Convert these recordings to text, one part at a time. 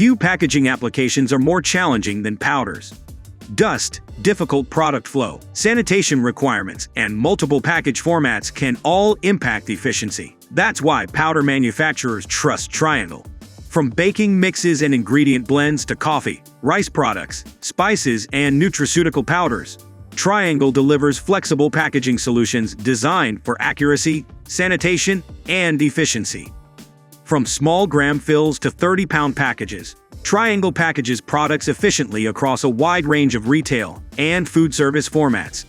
Few packaging applications are more challenging than powders. Dust, difficult product flow, sanitation requirements, and multiple package formats can all impact efficiency. That's why powder manufacturers trust Triangle. From baking mixes and ingredient blends to coffee, rice products, spices, and nutraceutical powders, Triangle delivers flexible packaging solutions designed for accuracy, sanitation, and efficiency. From small gram fills to 30-pound packages, Triangle packages products efficiently across a wide range of retail and food service formats.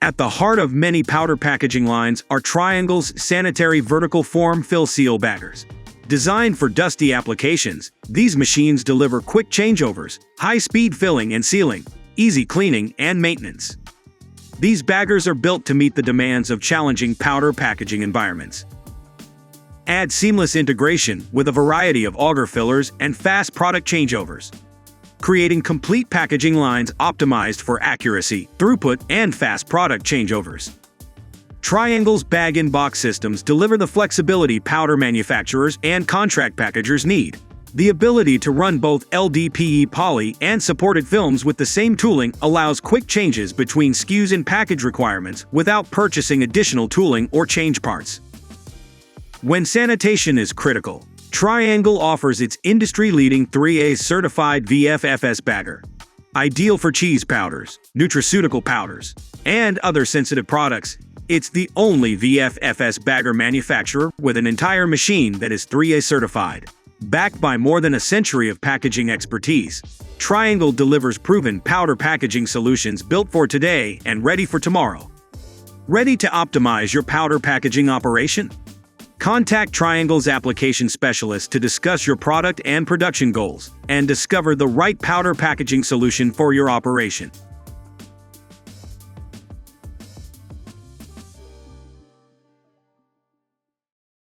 At the heart of many powder packaging lines are Triangle's sanitary vertical form fill seal baggers. Designed for dusty applications, these machines deliver quick changeovers, high-speed filling and sealing, easy cleaning and maintenance. These baggers are built to meet the demands of challenging powder packaging environments. Add seamless integration with a variety of auger fillers and fast product changeovers, creating complete packaging lines optimized for accuracy, throughput, and fast product changeovers. Triangle's bag-in-box systems deliver the flexibility powder manufacturers and contract packagers need. The ability to run both LDPE poly and supported films with the same tooling allows quick changes between SKUs and package requirements without purchasing additional tooling or change parts. When sanitation is critical, Triangle offers its industry-leading 3A certified VFFS bagger. Ideal for cheese powders, nutraceutical powders, and other sensitive products, it's the only VFFS bagger manufacturer with an entire machine that is 3A certified. Backed by more than a century of packaging expertise, Triangle delivers proven powder packaging solutions built for today and ready for tomorrow. Ready to optimize your powder packaging operation? Contact Triangle's application specialist to discuss your product and production goals and discover the right powder packaging solution for your operation.